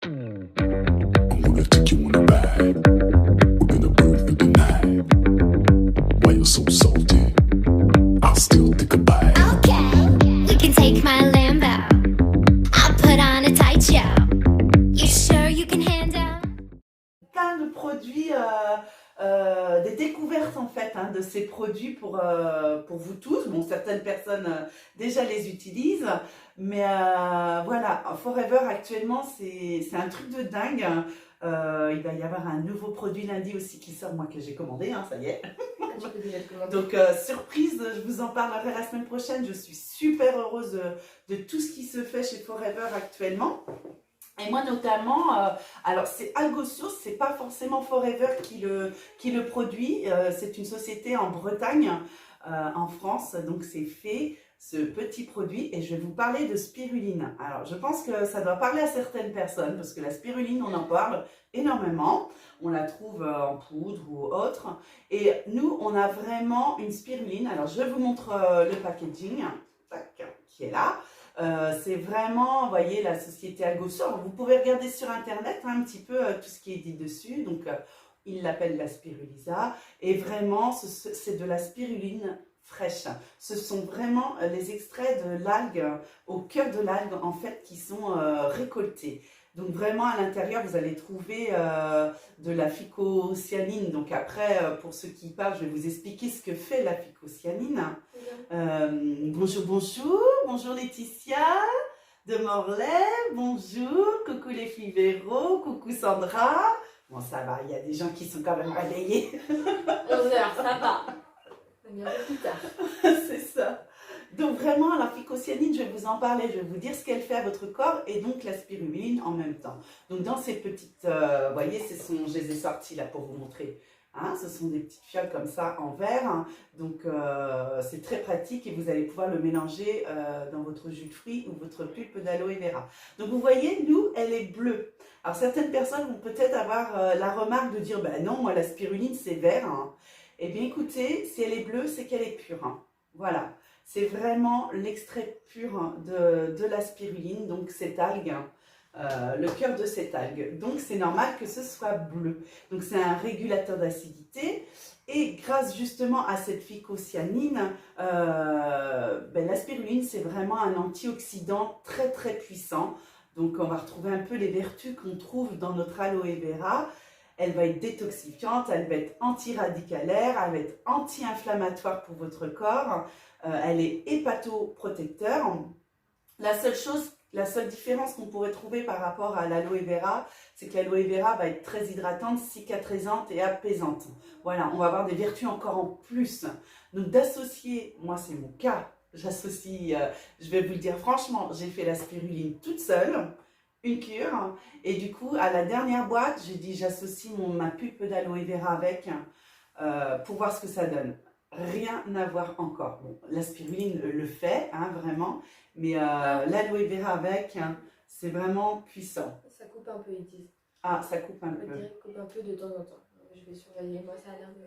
I'm gonna take you on a ride. We're gonna burn through the night. Why you're so salty? I'll still take a bite. Okay, you can take my Lambo. I'll put on a tight show. You sure you can handle? Plein de produits, des découvertes en fait hein, de ces produits pour vous tous. Bon, certaines personnes déjà les utilisent, mais voilà, Forever actuellement c'est un truc de dingue. Il va y avoir un nouveau produit lundi aussi qui sort, moi que j'ai commandé, hein, ça y est. Tu peux déjà te commander. Donc surprise, je vous en parlerai la semaine prochaine. Je suis super heureuse de tout ce qui se fait chez Forever actuellement. Et moi notamment, alors c'est Algosource, c'est pas forcément Forever qui le produit, c'est une société en Bretagne, en France, donc c'est fait ce petit produit et je vais vous parler de spiruline. Alors je pense que ça doit parler à certaines personnes parce que la spiruline on en parle énormément, on la trouve en poudre ou autre et nous on a vraiment une spiruline. Alors je vous montre le packaging, tac, qui est là. C'est vraiment, vous voyez, la société Algosource. Vous pouvez regarder sur internet hein, un petit peu tout ce qui est dit dessus. Donc, ils l'appellent la spirulisa. Et vraiment, c'est de la spiruline fraîche. Ce sont vraiment les extraits de l'algue, au cœur de l'algue, en fait, qui sont récoltés. Donc, vraiment, à l'intérieur, vous allez trouver de la phycocyanine. Donc, après, pour ceux qui parlent, je vais vous expliquer ce que fait la phycocyanine. Bonjour, bonjour, bonjour Laetitia de Morlaix, bonjour, coucou les filles Véro, coucou Sandra. Bon, ça va, il y a des gens qui sont quand même réveillés. 11h, ça va. Ça vient plus tard. C'est ça. Donc vraiment, la phycocyanine, je vais vous en parler, je vais vous dire ce qu'elle fait à votre corps et donc la spiruline en même temps. Donc dans ces petites, vous voyez, je les ai sorties là pour vous montrer. Hein, ce sont des petites fioles comme ça en verre, hein. Donc c'est très pratique et vous allez pouvoir le mélanger dans votre jus de fruits ou votre pulpe d'aloe vera. Donc vous voyez, nous, elle est bleue. Alors certaines personnes vont peut-être avoir la remarque de dire, ben non, moi la spiruline c'est vert. Hein. Eh bien écoutez, si elle est bleue, c'est qu'elle est pure. Hein. Voilà, c'est vraiment l'extrait pur de la spiruline, donc cette algue. Le cœur de cette algue. Donc c'est normal que ce soit bleu. Donc c'est un régulateur d'acidité et grâce justement à cette phycocyanine, la spiruline c'est vraiment un antioxydant très très puissant. Donc on va retrouver un peu les vertus qu'on trouve dans notre aloe vera. Elle va être détoxifiante, elle va être antiradicalaire, elle va être anti-inflammatoire pour votre corps. Elle est hépatoprotecteur. La seule différence qu'on pourrait trouver par rapport à l'aloe vera, c'est que l'aloe vera va être très hydratante, cicatrisante et apaisante. Voilà, on va avoir des vertus encore en plus. Donc d'associer, moi c'est mon cas, j'associe, je vais vous le dire franchement, j'ai fait la spiruline toute seule, une cure, et du coup à la dernière boîte, j'ai dit j'associe ma pulpe d'aloe vera avec pour voir ce que ça donne. Rien à voir encore. Bon, la spiruline le fait, hein, vraiment, mais l'aloe vera avec, hein, c'est vraiment puissant. Ça coupe un peu, ils disent. Ah, ça coupe un On peu. dirait que coupe un peu de temps en temps. Je vais surveiller, moi ça a l'air de...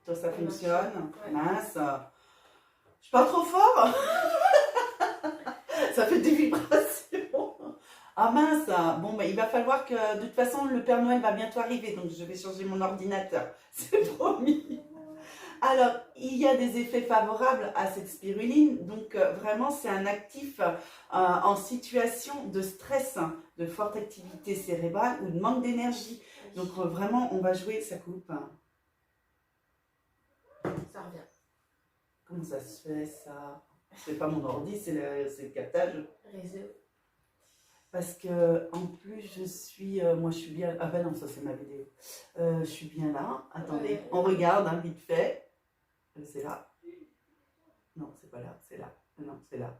Toi, ça fonctionne. Ouais. Mince. Je parle trop fort. Ça fait des vibrations. Ah mince. Bon, il va falloir que, de toute façon, le Père Noël va bientôt arriver, donc je vais changer mon ordinateur. C'est promis. Alors, il y a des effets favorables à cette spiruline, donc vraiment c'est un actif en situation de stress, de forte activité cérébrale ou de manque d'énergie. Donc vraiment on va jouer, ça coupe. Ça revient. Comment ça se fait ça? C'est pas mon ordi, c'est le captage. Réseau. Parce que en plus je suis, moi je suis bien, ah ben non ça c'est ma vidéo. Je suis bien là, attendez, Ouais. on regarde hein, vite fait. C'est là. Non, c'est pas là, c'est là. Non, c'est là.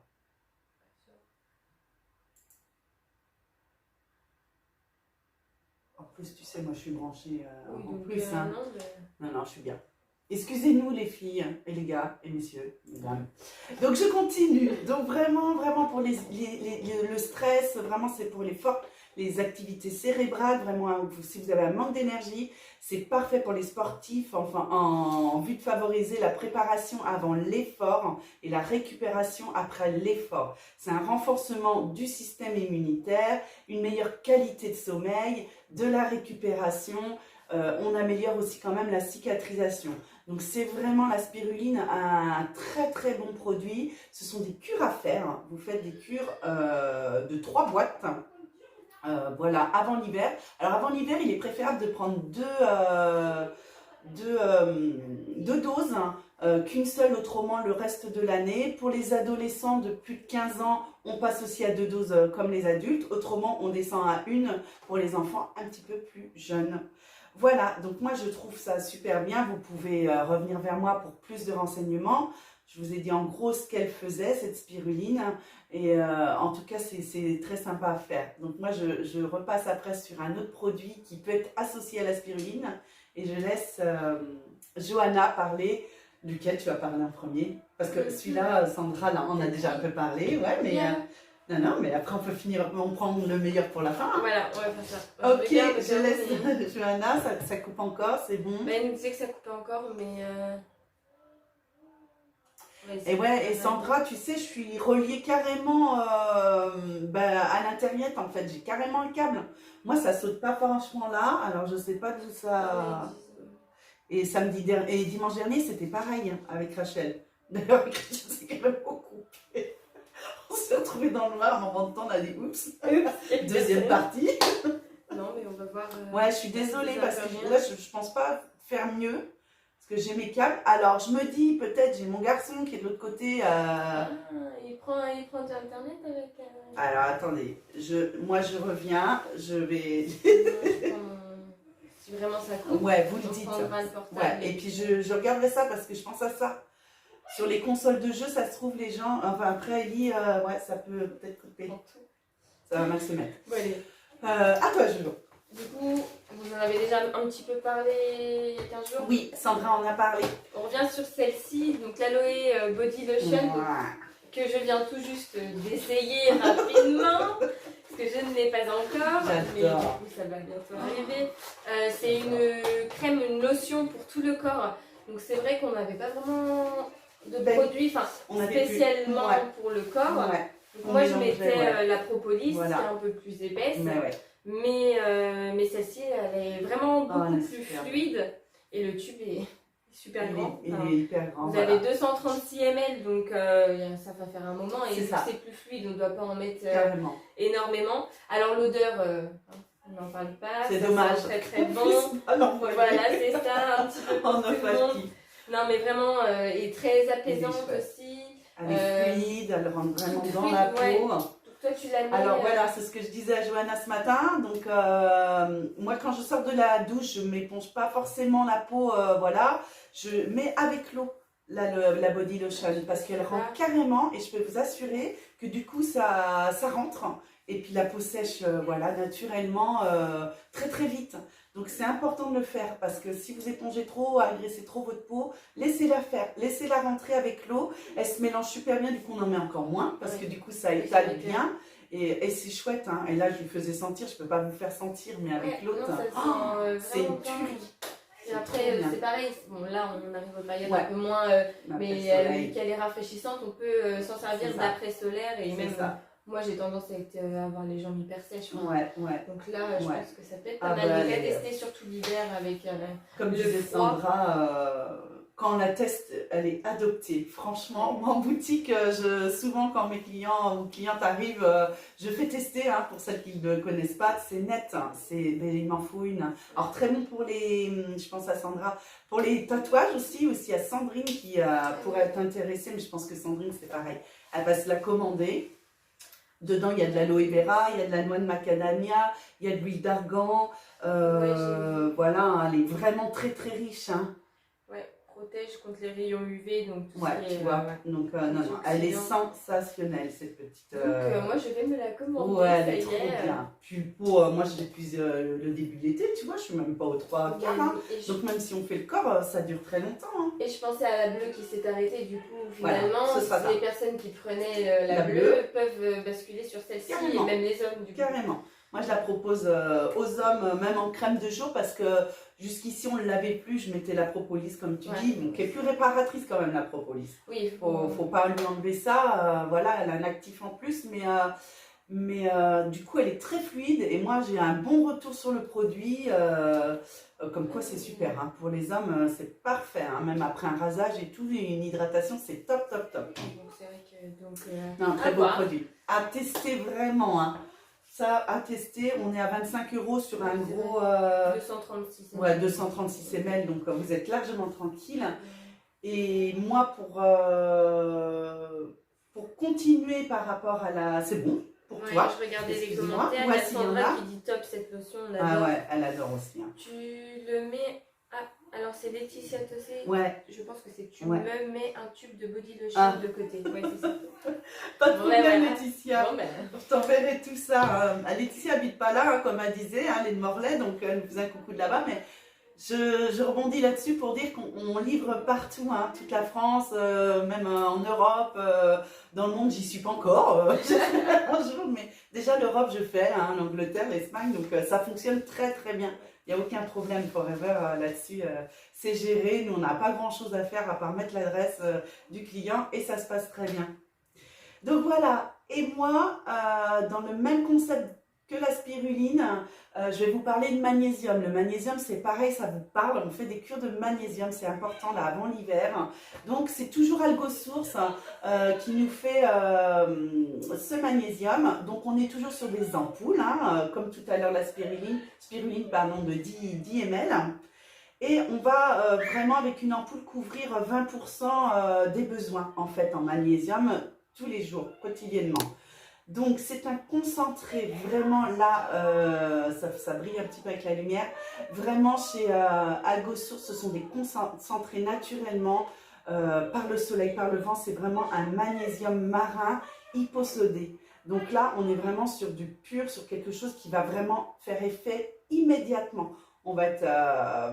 En plus, tu sais, moi je suis branchée Oui, en donc, plus. Hein. non, Non, je suis bien. Excusez-nous les filles et les gars et messieurs, mesdames. Donc je continue. Donc vraiment, vraiment pour le stress, vraiment c'est pour les les activités cérébrales, vraiment, si vous avez un manque d'énergie, c'est parfait pour les sportifs, enfin, en vue de favoriser la préparation avant l'effort et la récupération après l'effort. C'est un renforcement du système immunitaire, une meilleure qualité de sommeil, de la récupération, on améliore aussi quand même la cicatrisation. Donc c'est vraiment la spiruline, un très très bon produit. Ce sont des cures à faire. Vous faites des cures de 3 boîtes. Voilà, avant l'hiver. Alors avant l'hiver, il est préférable de prendre deux doses qu'une seule, autrement le reste de l'année. Pour les adolescents de plus de 15 ans, on passe aussi à 2 doses comme les adultes. Autrement, on descend à 1 pour les enfants un petit peu plus jeunes. Voilà, donc moi je trouve ça super bien. Vous pouvez revenir vers moi pour plus de renseignements. Je vous ai dit en gros ce qu'elle faisait, cette spiruline. Et en tout cas, c'est très sympa à faire. Donc moi, je repasse après sur un autre produit qui peut être associé à la spiruline. Et je laisse Johanna parler, duquel tu vas parler en premier. Parce que celui-là, Sandra, là, on a déjà un peu parlé. Ouais, mais non, mais après on peut finir, on prend le meilleur pour la fin. Voilà, on va faire ça. Ok, je laisse Johanna, ça coupe encore, c'est bon. Bah, elle nous disait que ça coupait encore, mais... Et ouais, et Sandra, tu sais, je suis reliée carrément à l'internet en fait, j'ai carrément le câble. Moi, ça saute pas franchement là, alors je sais pas d'où ça... Et et dimanche dernier, c'était pareil hein, avec Rachel. D'ailleurs, avec Rachel, c'est carrément coupé. On s'est retrouvés dans le noir, en même temps, on a dit oups. Deuxième partie. Non, mais on va voir. Ouais, je suis désolée parce que là, je pense pas faire mieux. Parce que j'ai mes câbles. Alors, je me dis, peut-être, j'ai mon garçon qui est de l'autre côté. Ah, il prend de internet avec. Alors, attendez. Moi, je reviens. Je vais. Si vraiment ça coupe. Ouais, vous le dites. Le portable, ouais, et puis je regarderai ça parce que je pense à ça. Sur les consoles de jeu, ça se trouve, les gens. Enfin, après, Ellie, ouais, ça peut peut-être couper. Ça va mal se mettre. Bon, allez. À toi, Julo. Du coup, vous en avez déjà un petit peu parlé il y a 15 jours. Oui, Sandra en a parlé. On revient sur celle-ci, donc l'Aloe Body Lotion, que je viens tout juste d'essayer rapidement, parce que je ne l'ai pas encore, mais du coup ça va bientôt arriver. C'est une crème, une lotion pour tout le corps, donc c'est vrai qu'on n'avait pas vraiment de produits spécialement pour le corps. Ouais. Donc moi je mettais la propolis, qui est un peu plus épaisse. Mais celle-ci, elle est vraiment beaucoup plus fluide et le tube est super grand. Il est hyper grand. Vous avez 236 ml, donc ça va faire un moment. Et c'est plus fluide, on ne doit pas en mettre énormément. Alors l'odeur, on n'en parle pas. C'est dommage. Très très bon. Voilà, c'est ça, un petit peu pour tout le monde. Non, mais vraiment, et très apaisante aussi. Elle est fluide, elle rentre vraiment dans la peau. Toi, tu l'as mis. Alors voilà, c'est ce que je disais à Johanna ce matin. Donc, moi, quand je sors de la douche, je ne m'éponge pas forcément la peau. Voilà, je mets avec l'eau la body lotion parce qu'elle rentre carrément. Et je peux vous assurer que du coup, ça rentre. Et puis la peau sèche, voilà, naturellement, très très vite. Donc c'est important de le faire parce que si vous épongez trop, agressez trop votre peau, laissez-la faire, laissez-la rentrer avec l'eau. Elle se mélange super bien, du coup on en met encore moins parce que du coup ça étale bien. Et c'est chouette, hein. Et là je vous faisais sentir, je peux pas vous faire sentir, mais avec l'autre, c'est une tuerie. Et après c'est pareil, bon là on arrive aux périodes un peu moins, mais vu qu'elle est rafraîchissante, on peut s'en servir d'après solaire et même... Moi, j'ai tendance à avoir les jambes hyper sèches. Donc là, je pense que ça peut être pas mal. Donc à tester surtout l'hiver avec comme disait Sandra, quand on la teste, elle est adoptée. Franchement, moi en boutique, souvent quand mes clients ou clientes arrivent, je fais tester pour celles qui ne connaissent pas. C'est net, il m'en faut une. Alors très bon pour je pense à Sandra, pour les tatouages aussi. Il y a Sandrine qui pourrait être intéressée, mais je pense que Sandrine c'est pareil. Elle va se la commander. Dedans, il y a de l'aloe vera, il y a de la noix de macadamia, il y a de l'huile d'argan. Voilà, elle est vraiment très très riche. Ouais, protège contre les rayons UV. Donc tout tu vois. Donc, non, elle est sensationnelle cette petite. Donc, moi, je vais me la commander. Ouais, elle est trop bien. Puis pour moi, je l'ai depuis le début de l'été, tu vois, je suis même pas au 3 quarts. Donc, même si on fait le corps, ça dure très longtemps. Et je pensais à la bleue qui s'est arrêtée, du coup, finalement, les personnes qui prenaient la bleue peuvent basculer sur celle-ci, et même les hommes, du coup. Carrément. Moi, je la propose aux hommes, même en crème de jour, parce que jusqu'ici, on ne l'avait plus. Je mettais la propolis, comme tu dis, donc qui est plus réparatrice quand même, la propolis. Oui, Faut pas lui enlever ça. Voilà, elle a un actif en plus, mais du coup, elle est très fluide. Et moi, j'ai un bon retour sur le produit. Comme quoi, c'est super. Hein. Pour les hommes, c'est parfait. Hein. Même après un rasage et tout, une hydratation, c'est top, top, top. Donc, c'est vrai que. Donc, un très beau produit. À tester vraiment. Hein. Ça, à tester, on est à 25 € sur un gros... 236 ml. Ouais, 236 ml, donc vous êtes largement tranquille. Et moi, pour continuer par rapport à la... C'est bon pour toi. Je regardais les commentaires, il y a Sandra qui dit top cette lotion, on l'adore. Ah ouais, elle adore aussi. Hein. Tu le mets... Ah, alors c'est Laetitia Tossé. Ouais. Je pense que c'est tu ouais. me mets un tube de body lotion de côté. Ouais, c'est ça. Pas de problème, voilà. Laetitia. Bon, ben. Je t'enverrai tout ça. Laetitia habite pas là, hein, comme elle disait, hein, les de Morlaix, donc elle nous faisait un coucou de là-bas, mais je rebondis là-dessus pour dire qu'on livre partout, hein, toute la France, même en Europe, dans le monde, j'y suis pas encore, un jour, mais déjà l'Europe je fais, hein, l'Angleterre, l'Espagne, donc ça fonctionne très très bien. Il n'y a aucun problème Forever là-dessus, c'est géré, nous on n'a pas grand-chose à faire à part mettre l'adresse du client et ça se passe très bien. Donc voilà, et moi, dans le même concept que la spiruline, je vais vous parler de magnésium. Le magnésium, c'est pareil, ça vous parle, on fait des cures de magnésium, c'est important là avant l'hiver. Donc c'est toujours Algosource qui nous fait ce magnésium. Donc on est toujours sur des ampoules, hein, comme tout à l'heure la spiruline de 10 ml. Et on va vraiment avec une ampoule couvrir 20% des besoins en fait en magnésium tous les jours, quotidiennement. Donc c'est un concentré, vraiment là, ça brille un petit peu avec la lumière, vraiment chez Algosource, ce sont des concentrés naturellement par le soleil, par le vent, c'est vraiment un magnésium marin hyposodé. Donc là, on est vraiment sur du pur, sur quelque chose qui va vraiment faire effet immédiatement. On va être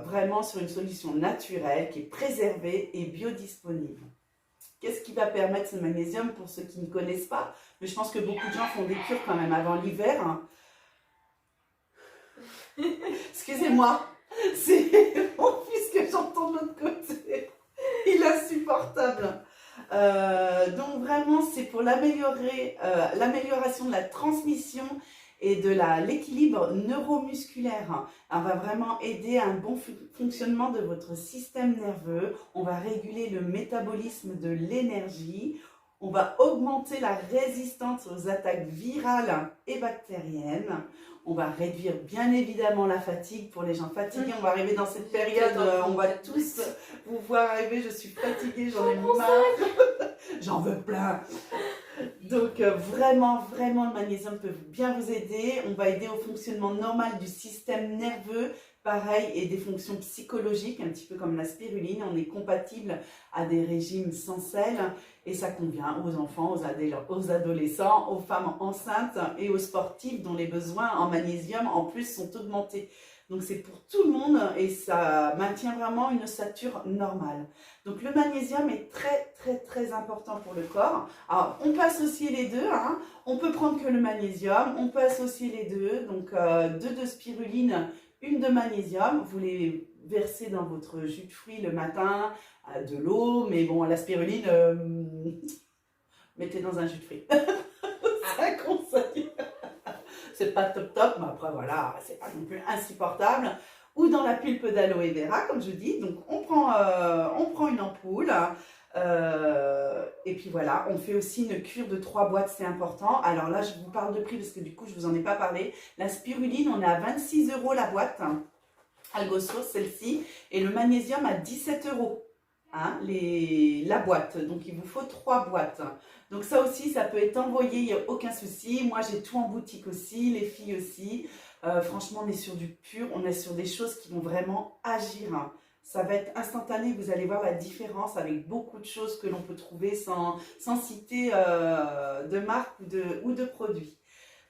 vraiment sur une solution naturelle qui est préservée et biodisponible. Qu'est-ce qui va permettre ce magnésium pour ceux qui ne connaissent pas? Mais je pense que beaucoup de gens font des cures quand même avant l'hiver. Hein. Excusez-moi, c'est mon fils que j'entends de l'autre côté. Il est insupportable. Donc vraiment, c'est pour l'amélioration de la transmission et de l'équilibre neuromusculaire. On va vraiment aider à un bon fonctionnement de votre système nerveux. On va réguler le métabolisme de l'énergie. On va augmenter la résistance aux attaques virales et bactériennes. On va réduire bien évidemment la fatigue pour les gens fatigués. On va arriver dans cette période, on va tous vous voir arriver. Je suis fatiguée, j'en ai marre. J'en veux plein. Donc vraiment, le magnésium peut bien vous aider. On va aider au fonctionnement normal du système nerveux. Pareil, et des fonctions psychologiques, un petit peu comme la spiruline. On est compatible à des régimes sans sel et ça convient aux enfants, aux adolescents, aux femmes enceintes et aux sportifs dont les besoins en magnésium en plus sont augmentés. Donc c'est pour tout le monde et ça maintient vraiment une ossature normale. Donc le magnésium est très important pour le corps. Alors on peut associer les deux, hein. On peut prendre que le magnésium, on peut associer les deux. Donc 2 de spiruline, 1 de magnésium, vous les versez dans votre jus de fruits le matin, de l'eau, mais bon, la spiruline, mettez dans un jus de fruits. C'est un conseil. C'est pas top, mais après voilà, c'est pas non plus insupportable. Ou dans la pulpe d'aloe vera, comme je dis. Donc on prend une ampoule. Et puis voilà, on fait aussi une cure de 3 boîtes, c'est important. Alors là, je vous parle de prix parce que du coup, je vous en ai pas parlé. La spiruline, on est à 26 € la boîte. Algosource, celle-ci. Et le magnésium à 17 €. Hein, la boîte. Donc il vous faut 3 boîtes. Donc ça aussi, ça peut être envoyé, il n'y a aucun souci. Moi, j'ai tout en boutique aussi, les filles aussi. Franchement, on est sur du pur, on est sur des choses qui vont vraiment agir. Hein. Ça va être instantané, vous allez voir la différence avec beaucoup de choses que l'on peut trouver sans citer de marque ou de produits.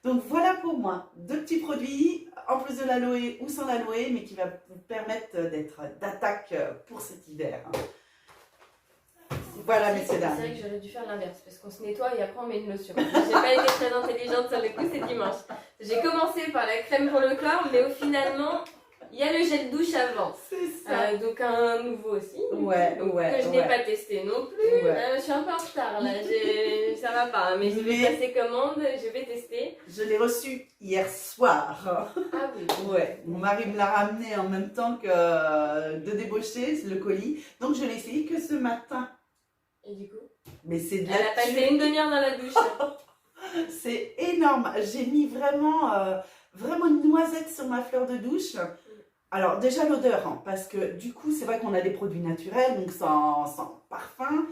Donc voilà pour moi, 2 petits produits, en plus de l'aloe ou sans l'aloe, mais qui va vous permettre d'être d'attaque pour cet hiver. Voilà, pratique. messieurs, dames. C'est vrai que j'aurais dû faire l'inverse parce qu'on se nettoie et après on met une lotion. J'ai pas été très intelligente sur le coup, c'est dimanche. J'ai commencé par la crème pour le corps, mais finalement, il y a le gel douche avant. C'est ça. Donc un nouveau aussi. Ouais, Que je n'ai pas testé non plus. Je suis un peu en retard là, ça va pas. Mais je vais passer commande, je vais tester. Je l'ai reçu hier soir. Ah oui. Ouais, mon mari me l'a ramené en même temps que de débaucher le colis. Donc je l'ai essayé que ce matin. Et du coup, Mais c'est de elle a passé une demi-heure dans la douche. C'est énorme. J'ai mis vraiment, vraiment une noisette sur ma fleur de douche. Alors déjà l'odeur, hein, parce que du coup c'est vrai qu'on a des produits naturels, donc sans parfum.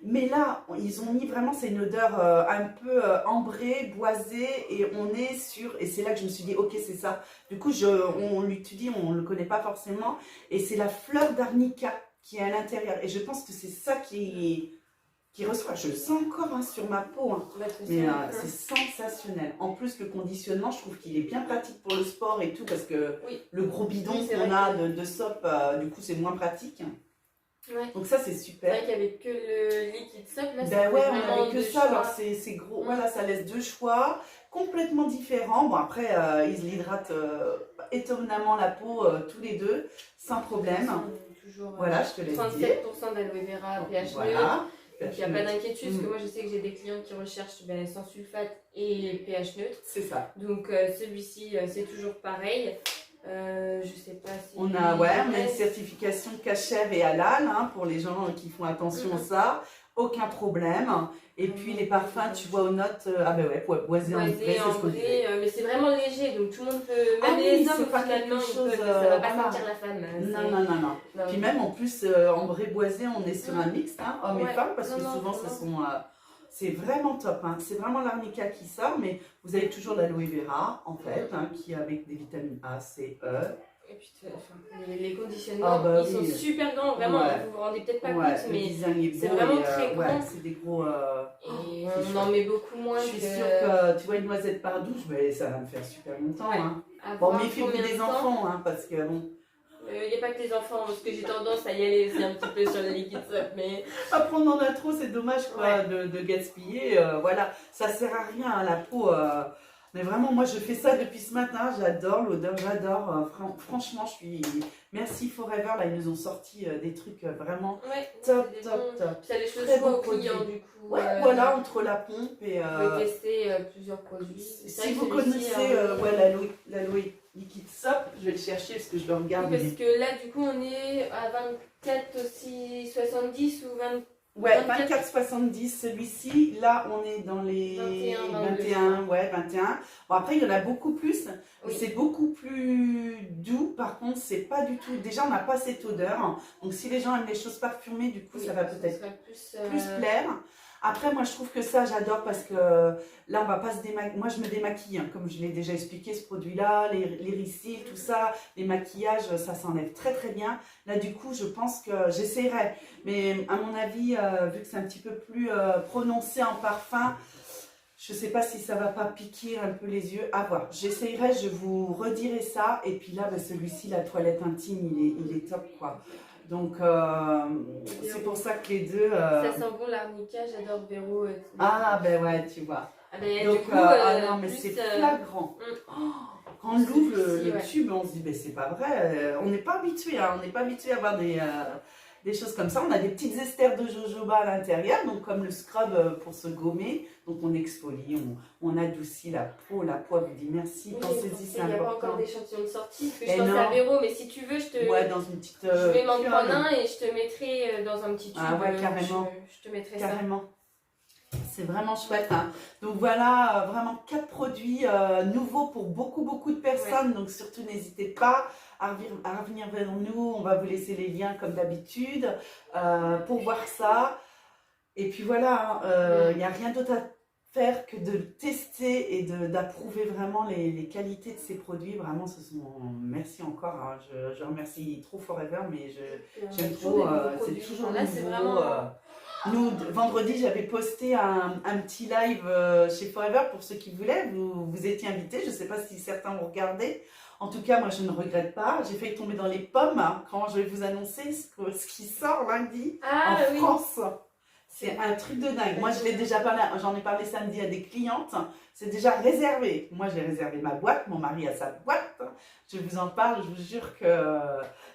Mais là, ils ont mis vraiment, c'est une odeur un peu ambrée, boisée, et on est sur, et c'est là que je me suis dit, ok, c'est ça. Du coup, on l'étudie, on ne le connaît pas forcément, et c'est la fleur d'arnica qui est à l'intérieur. Et je pense que c'est ça qui reçoit. Je le sens encore hein, sur ma peau, hein. Mais c'est sensationnel. En plus, le conditionnement, je trouve qu'il est bien pratique pour le sport et tout, parce que le gros bidon qu'on a de soap, du coup, c'est moins pratique. Ouais. Donc ça c'est super. C'est vrai qu'il n'y avait que le liquide soap là. Ben ouais, on n'avait que ça, choix. alors c'est gros, voilà, ça laisse deux choix complètement différents. Bon après, ils hydratent étonnamment la peau tous les deux, sans problème. Toujours, voilà, je te laisse 37% dire. d'aloe vera, pH voilà. neutre. Donc il n'y a pas d'inquiétude, parce que moi je sais que j'ai des clients qui recherchent sans sulfate et pH neutre. C'est ça. Donc celui-ci c'est toujours pareil. Je sais pas si... On a une certification cachère et halal hein, pour les gens qui font attention à ça. Aucun problème. Et puis les parfums, tu vois aux notes, boisé en vrai, mais c'est vraiment léger, donc tout le monde peut, même les hommes finalement, ça va pas sentir la femme. Non. Puis même en plus, ambré boisé, on est sur un mixte, hein, hommes et femmes, parce que souvent ce sont... c'est vraiment top, hein. C'est vraiment l'arnica qui sort, mais vous avez toujours l'aloe vera, en fait, hein, qui est avec des vitamines A, C, E. Et puis les conditionnements, ils sont super grands, vraiment, vous vous rendez peut-être pas compte, mais c'est vraiment très grand. C'est des gros... et on en met beaucoup moins. Je suis sûre que tu vois une noisette par douche, mais ça va me faire super longtemps. Hein. Bon, méfiez-vous des enfants, hein, parce que bon... Il n'y a pas que les enfants, parce que j'ai tendance à y aller aussi un petit peu sur le liquide soap, mais... Après on en a trop, c'est dommage quoi, de gaspiller, voilà, ça sert à rien à la peau, mais vraiment moi je fais ça depuis ce matin, j'adore l'odeur, j'adore, franchement je suis... Merci Forever, là ils nous ont sorti des trucs vraiment top. Ça a des choses choix aux clients du coup. Voilà, entre la pompe et... Vous pouvez tester plusieurs produits. Si vous connaissez l'aloe liquide soap, je vais le chercher parce que je le regarde. Oui, parce que là, du coup, on est à 24 aussi 70 ou 20. Ouais, 24,70 celui-ci. Là, on est dans les 21. Bon, après, il y en a beaucoup plus. Mais c'est beaucoup plus doux. Par contre, c'est pas du tout... Déjà, on n'a pas cette odeur. Donc, si les gens aiment les choses parfumées, du coup, ça va peut-être plus plaire. Après, moi, je trouve que ça, j'adore parce que là, on va pas se démaquiller. Moi, je me démaquille, hein, comme je l'ai déjà expliqué, ce produit-là, les ricils, tout ça, les maquillages, ça s'enlève très, très bien. Là, du coup, je pense que j'essaierai. Mais à mon avis, vu que c'est un petit peu plus prononcé en parfum, je sais pas si ça va pas piquer un peu les yeux. À voir. J'essaierai, je vous redirai ça. Et puis là, celui-ci, la toilette intime, il est top, quoi. Donc, c'est pour ça que les deux... Ça sent bon l'arnica, j'adore Véro. Ah, ben ouais, tu vois. Donc, non, mais c'est flagrant. Quand on ouvre le tube, on se dit, ben c'est pas vrai. On n'est pas habitué, hein, on n'est pas habitué à avoir des choses comme ça. On a des petites esters de jojoba à l'intérieur, donc comme le scrub pour se gommer. Donc, on exfolie, on adoucit la peau vous dit merci, pensez-y, c'est important. Il n'y a pas encore d'échantillon de sortie, parce que je pense à Véro, mais si tu veux, je te... Ouais, dans une petite... je vais m'en prendre un et je te mettrai dans un petit tube. Ah ouais, carrément. Je te mettrai carrément. C'est vraiment chouette. Hein. Donc voilà, vraiment 4 produits nouveaux pour beaucoup de personnes. Donc surtout, n'hésitez pas à revenir vers nous. On va vous laisser les liens comme d'habitude pour voir ça. Et puis voilà, il n'y a rien d'autre à faire que de tester et d'approuver vraiment les qualités de ces produits. Vraiment, merci encore. Hein. Je remercie trop Forever, mais j'aime trop. C'est toujours là, nouveau. Vraiment... Nous, vendredi, j'avais posté un petit live chez Forever pour ceux qui voulaient. Vous étiez invités. Je ne sais pas si certains ont regardé. En tout cas, moi, je ne regrette pas. J'ai failli tomber dans les pommes quand je vais vous annoncer ce qui sort lundi en France. C'est un truc de dingue. Moi, je l'ai déjà parlé, j'en ai parlé samedi à des clientes. C'est déjà réservé. Moi, j'ai réservé ma boîte. Mon mari a sa boîte. Je vous en parle. Je vous jure que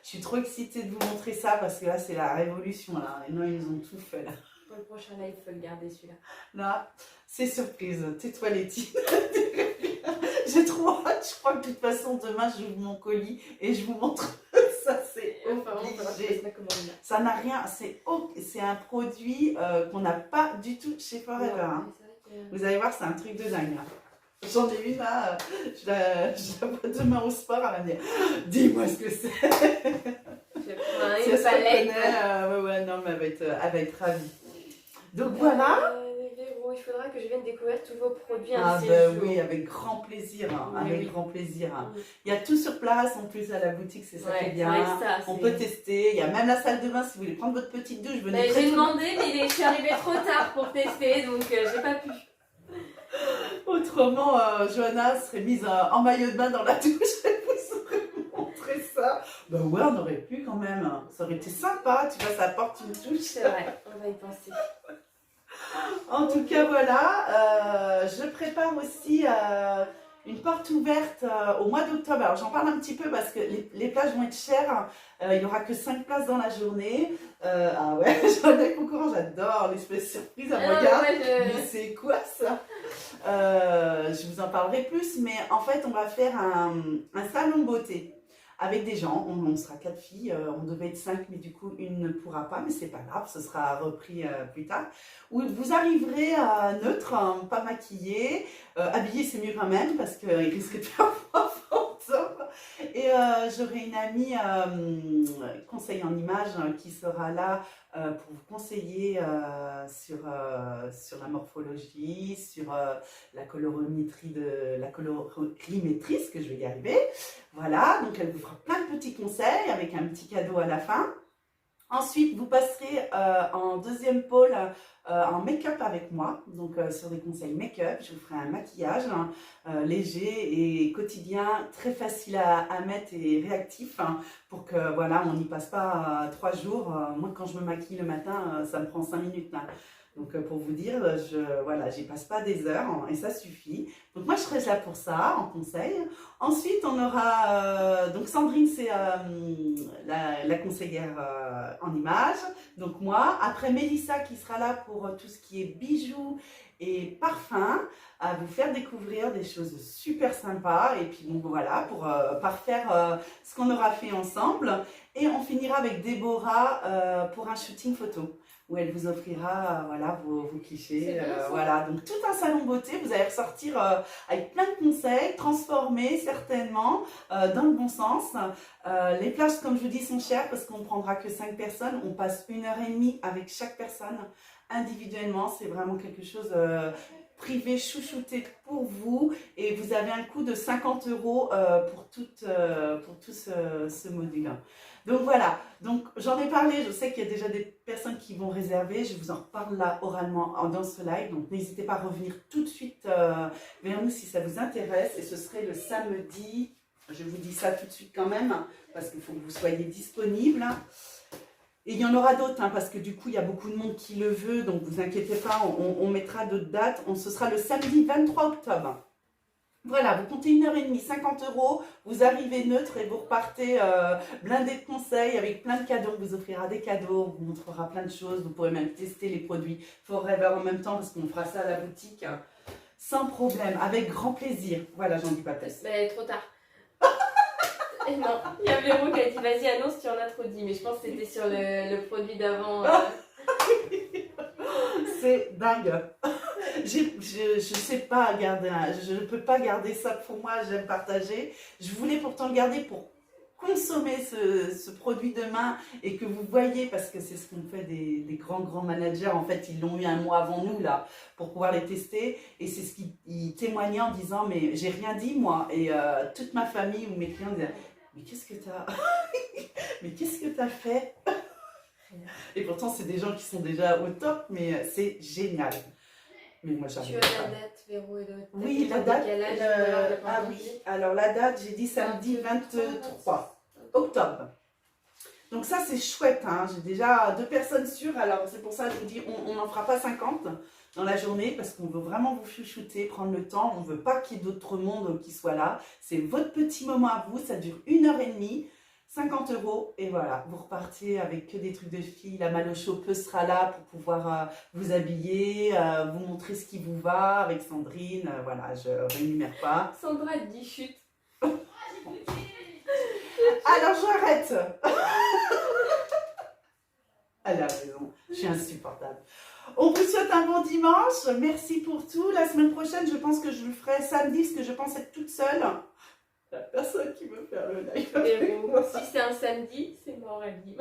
je suis trop excitée de vous montrer ça parce que là, c'est la révolution. Là. Et non, ils ont tout fait. Là, Pour le prochain live, il faut le garder celui-là. là c'est surprise. Tais-toi, Letty. J'ai trop hâte. Je crois que de toute façon, demain, j'ouvre mon colis et je vous montre. Ça, c'est obligé. Ça n'a rien. C'est un produit qu'on n'a pas du tout chez Forever. Hein. Vous allez voir, c'est un truc de dingue. Hein. J'en ai une là, je la vois demain au sport, elle va me dire dis-moi ce que c'est. Si elle se reconnaît, ouais, non, mais elle va être ravie. Donc voilà. Véro, il faudra que je vienne découvrir tous vos produits. Ah ben oui, avec grand plaisir. Hein, oui, avec grand plaisir. Hein. Il y a tout sur place en plus à la boutique, c'est ça qui est bien. On peut tester. Il y a même la salle de bain si vous voulez prendre votre petite douche. J'ai demandé, mais je suis arrivée trop tard pour tester, donc j'ai pas pu. Autrement, Johanna serait mise en maillot de bain dans la douche et vous aurait montré ça. Ben ouais, on aurait pu quand même. Ça aurait été sympa. Tu vois, ça apporte une touche. C'est vrai, on va y penser. En tout cas, voilà. Je prépare aussi une porte ouverte au mois d'octobre. Alors, j'en parle un petit peu parce que les plages vont être chères. Il n'y aura que 5 places dans la journée. Ah ouais, j'en ai au courant. J'adore l'espèce de surprise à moi. Mais c'est quoi ça? Je vous en parlerai plus, mais en fait, on va faire un salon beauté avec des gens. On sera 4 filles, on devait être 5, mais du coup, une ne pourra pas, mais c'est pas grave, ce sera repris plus tard. Où vous arriverez neutre, pas maquillée, habillée, c'est mieux quand même, parce qu'il risque de faire froid en octobre. Et j'aurai une amie conseil en images qui sera là pour vous conseiller sur la morphologie, sur la colorimétrie, ce que je vais y arriver. Voilà, donc elle vous fera plein de petits conseils avec un petit cadeau à la fin. Ensuite, vous passerez en deuxième pôle en make-up avec moi, donc sur des conseils make-up. Je vous ferai un maquillage léger et quotidien, très facile à mettre et réactif pour que voilà, on n'y passe pas 3 jours. Moi, quand je me maquille le matin, ça me prend 5 minutes. Là. Donc pour vous dire, voilà, j'y passe pas des heures et ça suffit. Donc moi je serai là pour ça, en conseil. Ensuite on aura, donc Sandrine c'est la conseillère en images, donc moi. Après Mélissa qui sera là pour tout ce qui est bijoux et parfums, à vous faire découvrir des choses super sympas. Et puis bon voilà, pour parfaire ce qu'on aura fait ensemble. Et on finira avec Déborah pour un shooting photo, où elle vous offrira voilà, vos clichés. Voilà, donc tout un salon beauté, vous allez ressortir avec plein de conseils, transformés certainement, dans le bon sens. Les plages, comme je vous dis, sont chères parce qu'on ne prendra que 5 personnes. On passe 1h30 avec chaque personne individuellement. C'est vraiment quelque chose privé, chouchouté pour vous. Et vous avez un coût de 50 € pour tout ce module. Donc voilà, donc j'en ai parlé, je sais qu'il y a déjà des personnes qui vont réserver, je vous en reparle là oralement dans ce live, donc n'hésitez pas à revenir tout de suite vers nous si ça vous intéresse, et ce serait le samedi, je vous dis ça tout de suite quand même, parce qu'il faut que vous soyez disponibles. Et il y en aura d'autres, parce que du coup il y a beaucoup de monde qui le veut, donc vous inquiétez pas, on mettra d'autres dates, ce sera le samedi 23 octobre. Voilà, vous comptez 1h30, 50 €, vous arrivez neutre et vous repartez blindé de conseils avec plein de cadeaux. On vous offrira des cadeaux, on vous montrera plein de choses. Vous pourrez même tester les produits Forever en même temps parce qu'on fera ça à la boutique sans problème, avec grand plaisir. Voilà, j'en dis pas plus. Mais trop tard. Et non, il y a Véro qui a dit vas-y annonce, tu en as trop dit, mais je pense que c'était sur le produit d'avant. C'est dingue. Je sais pas garder, je ne peux pas garder ça pour moi, j'aime partager. Je voulais pourtant le garder pour consommer ce produit demain et que vous voyez, parce que c'est ce qu'on fait des grands managers, en fait ils l'ont eu un mois avant nous là pour pouvoir les tester, et c'est ce qu'ils témoignaient en disant mais j'ai rien dit moi, et toute ma famille ou mes clients disaient mais qu'est-ce que t'as mais qu'est-ce que t'as fait? Et pourtant c'est des gens qui sont déjà au top, mais c'est génial. Mais moi, tu as la date, Véro, et oui, la date. Ah oui, alors la date, j'ai dit samedi 23 octobre. Donc ça, c'est chouette, hein. J'ai déjà 2 personnes sûres, alors c'est pour ça que je vous dis, on n'en fera pas 50 dans la journée, parce qu'on veut vraiment vous chouchouter, prendre le temps, on ne veut pas qu'il y ait d'autres mondes qui soient là. C'est votre petit moment à vous, ça dure 1h30, 50 €, et voilà, vous repartez avec que des trucs de filles. La Malo Chopeuse sera là pour pouvoir vous habiller, vous montrer ce qui vous va, avec Sandrine, voilà, je ne rémunère pas. Sandra dit chute. Alors j'arrête. Elle a raison, je suis insupportable. On vous souhaite un bon dimanche, merci pour tout. La semaine prochaine, je pense que je le ferai samedi, parce que je pense être toute seule. La personne qui veut faire le live. Mais bon, si c'est un samedi, c'est mort à vie.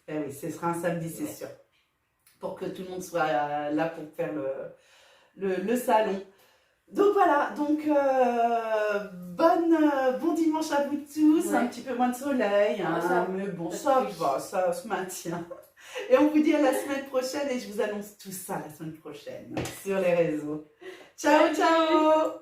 Eh oui, ce sera un samedi, c'est sûr. Pour que tout le monde soit là pour faire le salon. Donc voilà, donc bon dimanche à vous tous, Ouais. un petit peu moins de soleil, hein, ça, mais bon, ça ça touche. va, ça se maintient. Et on vous dit à la semaine prochaine et je vous annonce tout ça la semaine prochaine sur les réseaux. Ciao, ciao!